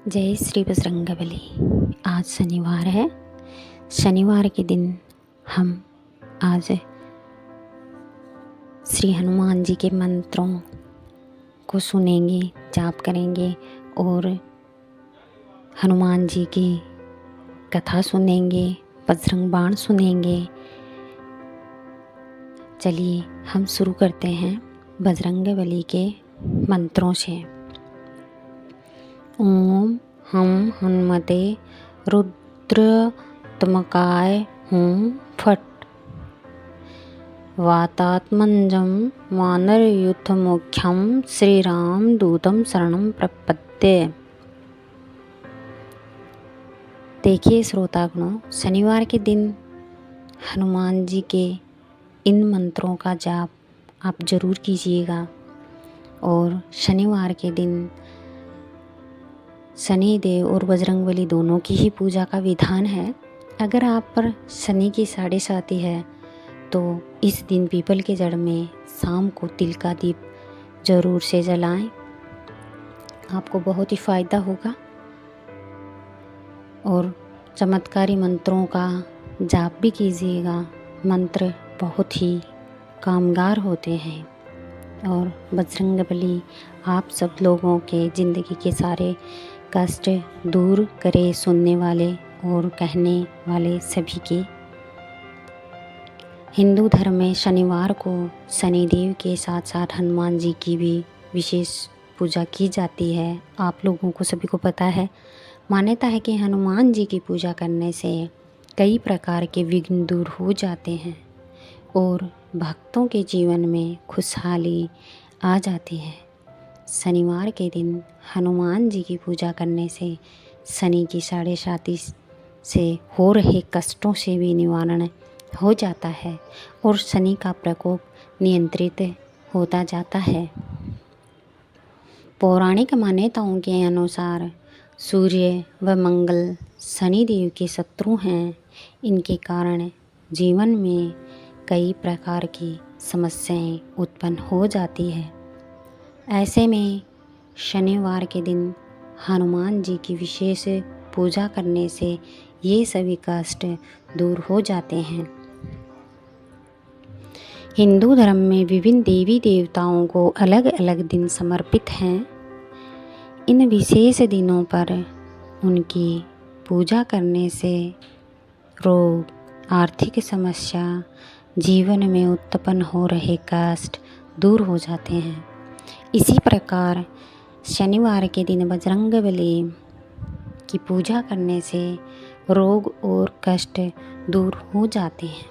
जय श्री बजरंगबली। आज शनिवार है। शनिवार के दिन हम आज श्री हनुमान जी के मंत्रों को सुनेंगे, जाप करेंगे और हनुमान जी की कथा सुनेंगे, बजरंग बाण सुनेंगे। चलिए हम शुरू करते हैं बजरंगबली के मंत्रों से। ओम हम हनुमते रुद्रत्मकाय हूँ फट। वातात्मजं वानरयूथमुख्यं श्रीराम दूतं शरणं प्रपद्ये। देखिए श्रोतागणों, शनिवार के दिन हनुमान जी के इन मंत्रों का जाप आप ज़रूर कीजिएगा। और शनिवार के दिन शनि देव और बजरंगबली दोनों की ही पूजा का विधान है। अगर आप पर शनि की साढ़े साती है तो इस दिन पीपल के जड़ में शाम को तिल का दीप जरूर से जलाएं, आपको बहुत ही फ़ायदा होगा। और चमत्कारी मंत्रों का जाप भी कीजिएगा। मंत्र बहुत ही कामगार होते हैं और बजरंगबली आप सब लोगों के ज़िंदगी के सारे कष्ट दूर करे, सुनने वाले और कहने वाले सभी के। हिंदू धर्म में शनिवार को शनिदेव के साथ साथ हनुमान जी की भी विशेष पूजा की जाती है। आप लोगों को सभी को पता है। मान्यता है कि हनुमान जी की पूजा करने से कई प्रकार के विघ्न दूर हो जाते हैं और भक्तों के जीवन में खुशहाली आ जाती है। शनिवार के दिन हनुमान जी की पूजा करने से शनि की साढ़े साती से हो रहे कष्टों से भी निवारण हो जाता है और शनि का प्रकोप नियंत्रित होता जाता है। पौराणिक मान्यताओं के अनुसार सूर्य व मंगल शनि देव के शत्रु हैं। इनके कारण जीवन में कई प्रकार की समस्याएं उत्पन्न हो जाती है। ऐसे में शनिवार के दिन हनुमान जी की विशेष पूजा करने से ये सभी कष्ट दूर हो जाते हैं। हिंदू धर्म में विभिन्न देवी देवताओं को अलग अलग दिन समर्पित हैं। इन विशेष दिनों पर उनकी पूजा करने से रोग, आर्थिक समस्या, जीवन में उत्पन्न हो रहे कष्ट दूर हो जाते हैं। इसी प्रकार शनिवार के दिन बजरंगबली की पूजा करने से रोग और कष्ट दूर हो जाते हैं।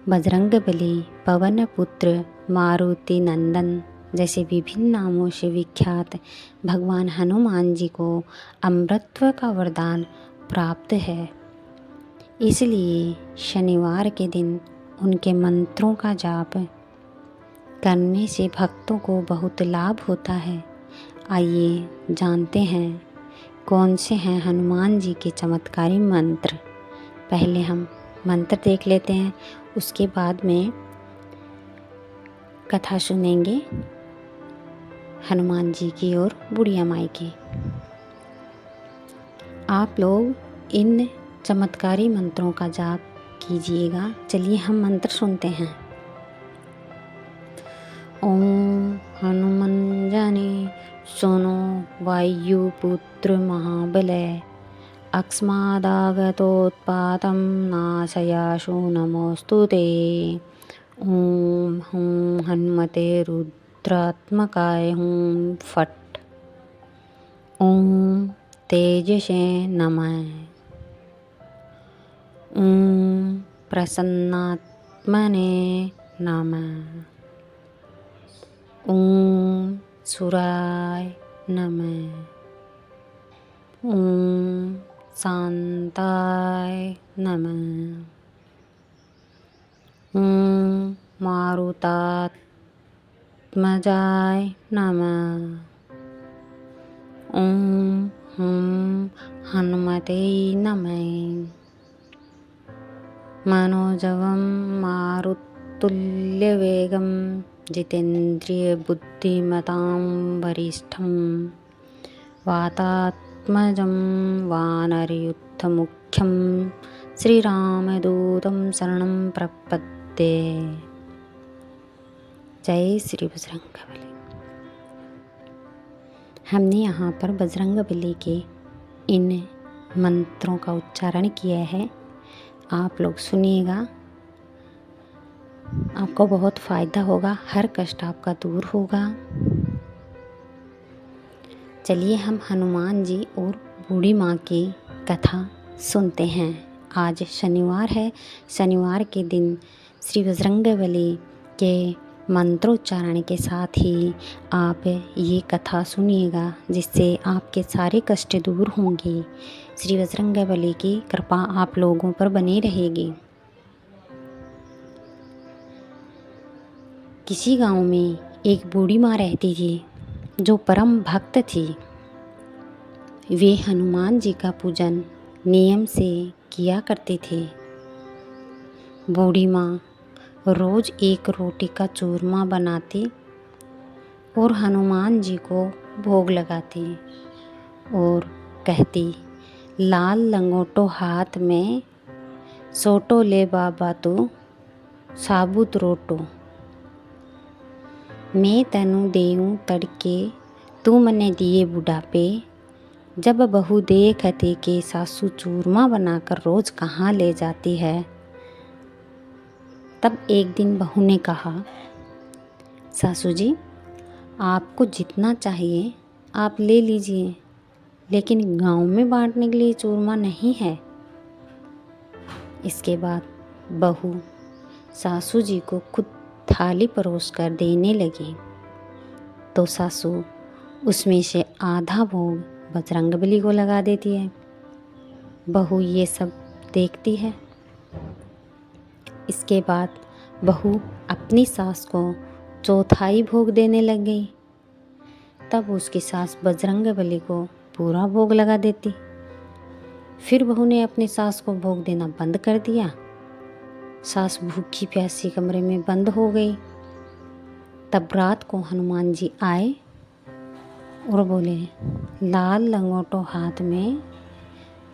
बजरंगबली, पवन पुत्र, मारुति नंदन जैसे विभिन्न नामों से विख्यात भगवान हनुमान जी को अमरत्व का वरदान प्राप्त है। इसलिए शनिवार के दिन उनके मंत्रों का जाप करने से भक्तों को बहुत लाभ होता है। आइए जानते हैं कौन से हैं हनुमान जी के चमत्कारी मंत्र। पहले हम मंत्र देख लेते हैं, उसके बाद में कथा सुनेंगे हनुमान जी की और बुढ़िया माई की। आप लोग इन चमत्कारी मंत्रों का जाप कीजिएगा। चलिए हम मंत्र सुनते हैं। ओम हनुमंजने सुनो वायुपुत्र महाबले। अकस्मादागतोत्पातं नाशयाशु नमोस्तुते। ओम हूं हनुमते रुद्रात्मकाय हूं फट। ओम तेजसे नमः। ओम प्रसन्नात्मने नमः। ओम सुराय नमः। ओम शांताय नमः। ओम मारुतात्मजाय नमः। ओम हूं हनुमते नमः। मनोजवं मारुतुल्यवेगं जितेन्द्रिय बुद्धिमतां वरिष्ठं। वातात्मजं पवनात्मजं वानरयूथमुख्यं श्रीरामदूतं शरणं प्रपद्ये। जय श्री बजरंगबली। हमने यहाँ पर बजरंगबली के इन मंत्रों का उच्चारण किया है। आप लोग सुनिएगा, आपको बहुत फ़ायदा होगा, हर कष्ट आपका दूर होगा। चलिए हम हनुमान जी और बूढ़ी माँ की कथा सुनते हैं। आज शनिवार है। शनिवार के दिन श्री बजरंगबली के मंत्रोच्चारण के साथ ही आप ये कथा सुनिएगा, जिससे आपके सारे कष्ट दूर होंगे। श्री बजरंगबली की कृपा आप लोगों पर बनी रहेगी। किसी गांव में एक बूढ़ी माँ रहती थी जो परम भक्त थी। वे हनुमान जी का पूजन नियम से किया करते थे। बूढ़ी माँ रोज़ एक रोटी का चूरमा बनाती और हनुमान जी को भोग लगाती और कहती, लाल लंगोटो हाथ में सोटो ले बाबा तू साबुत रोटो, मैं तनु देऊं तड़के तू मने दिए बुढ़ापे, जब बहू देखती कि सासू चूरमा बनाकर रोज़ कहाँ ले जाती है। तब एक दिन बहू ने कहा, सासू जी आपको जितना चाहिए आप ले लीजिए, लेकिन गांव में बांटने के लिए चूरमा नहीं है। इसके बाद बहू सासू जी को खुद थाली परोस कर देने लगी, तो सासू उसमें से आधा भोग बजरंगबली को लगा देती है। बहू ये सब देखती है। इसके बाद बहू अपनी सास को चौथाई भोग देने लग गई। तब उसकी सास बजरंगबली को पूरा भोग लगा देती। फिर बहू ने अपनी सास को भोग देना बंद कर दिया। सास भूखी प्यासी कमरे में बंद हो गई। तब रात को हनुमान जी आए और बोले, लाल लंगोटो हाथ में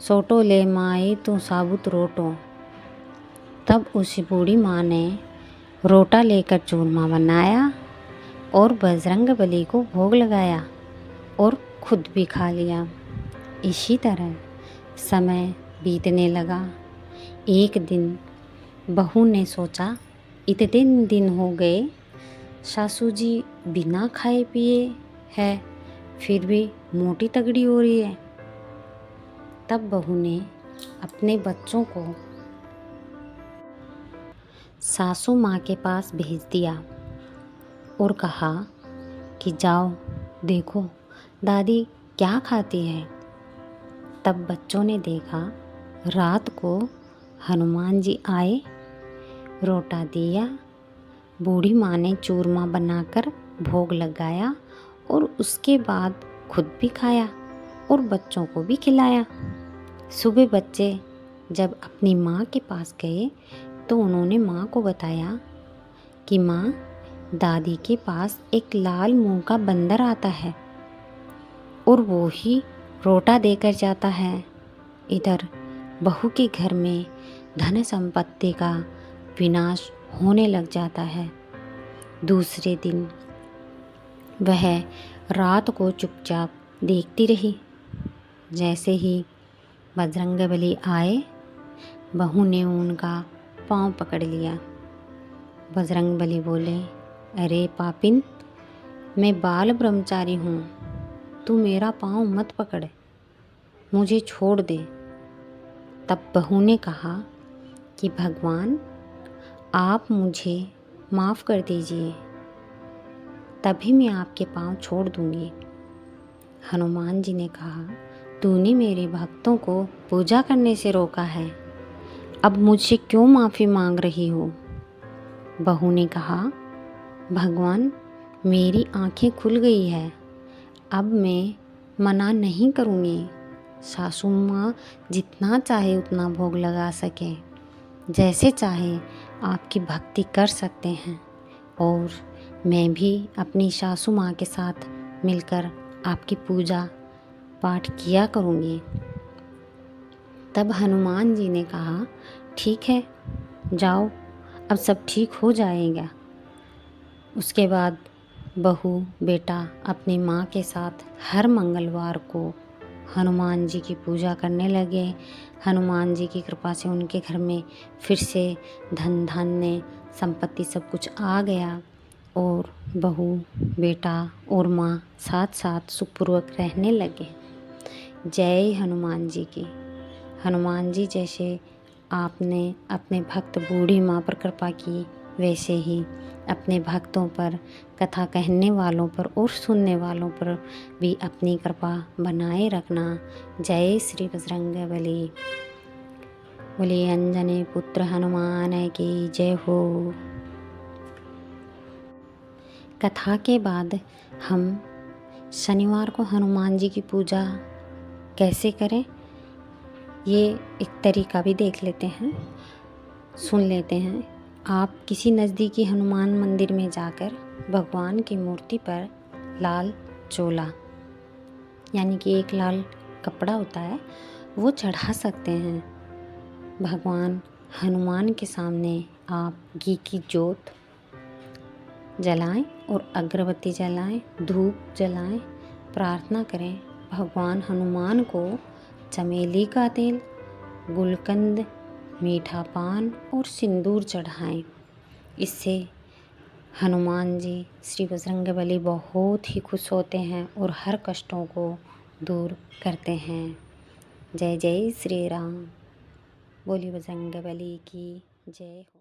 सोटो ले माए तू साबुत रोटो। तब उस बूढ़ी माँ ने रोटा लेकर चूरमा बनाया और बजरंगबली को भोग लगाया और खुद भी खा लिया। इसी तरह समय बीतने लगा। एक दिन बहू ने सोचा, इतने दिन हो गए सासू जी बिना खाए पिए है, फिर भी मोटी तगड़ी हो रही है। तब बहू ने अपने बच्चों को सासू माँ के पास भेज दिया और कहा कि जाओ देखो दादी क्या खाती है। तब बच्चों ने देखा, रात को हनुमान जी आए, रोटा दिया, बूढ़ी माँ ने चूरमा बनाकर भोग लगाया और उसके बाद खुद भी खाया और बच्चों को भी खिलाया। सुबह बच्चे जब अपनी माँ के पास गए तो उन्होंने माँ को बताया कि माँ, दादी के पास एक लाल मुंह का बंदर आता है और वो ही रोटा देकर जाता है। इधर बहू के घर में धन संपत्ति का विनाश होने लग जाता है। दूसरे दिन वह रात को चुपचाप देखती रही। जैसे ही बजरंगबली आए, बहू ने उनका पाँव पकड़ लिया। बजरंगबली बोले, अरे पापिन, मैं बाल ब्रह्मचारी हूँ, तू मेरा पाँव मत पकड़, मुझे छोड़ दे। तब बहू ने कहा कि भगवान आप मुझे माफ़ कर दीजिए, तभी मैं आपके पाँव छोड़ दूँगी। हनुमान जी ने कहा, तूने मेरे भक्तों को पूजा करने से रोका है, अब मुझसे क्यों माफ़ी मांग रही हो। बहू ने कहा, भगवान मेरी आंखें खुल गई है, अब मैं मना नहीं करूँगी। सासू माँ जितना चाहे उतना भोग लगा सके, जैसे चाहे आपकी भक्ति कर सकते हैं और मैं भी अपनी सासू माँ के साथ मिलकर आपकी पूजा पाठ किया करूँगी। तब हनुमान जी ने कहा, ठीक है, जाओ, अब सब ठीक हो जाएगा। उसके बाद बहू बेटा अपनी माँ के साथ हर मंगलवार को हनुमान जी की पूजा करने लगे। हनुमान जी की कृपा से उनके घर में फिर से धन धान्य संपत्ति सब कुछ आ गया और बहू बेटा और माँ साथ साथ सुखपूर्वक रहने लगे। जय हनुमान जी की। हनुमान जी जैसे आपने अपने भक्त बूढ़ी माँ पर कृपा की, वैसे ही अपने भक्तों पर, कथा कहने वालों पर और सुनने वालों पर भी अपनी कृपा बनाए रखना। जय श्री बजरंगबली। बोलिए अंजनी पुत्र हनुमान की जय हो। कथा के बाद हम शनिवार को हनुमान जी की पूजा कैसे करें, ये एक तरीका भी देख लेते हैं, सुन लेते हैं। आप किसी नज़दीकी हनुमान मंदिर में जाकर भगवान की मूर्ति पर लाल चोला यानी कि एक लाल कपड़ा होता है वो चढ़ा सकते हैं। भगवान हनुमान के सामने आप घी की जोत जलाएं और अगरबत्ती जलाएं, धूप जलाएं, प्रार्थना करें। भगवान हनुमान को चमेली का तेल, गुलकंद, मीठा पान और सिंदूर चढ़ाएं। इससे हनुमान जी श्री बजरंगबली बहुत ही खुश होते हैं और हर कष्टों को दूर करते हैं। जय जय श्री राम। बोली बजरंगबली की जय हो।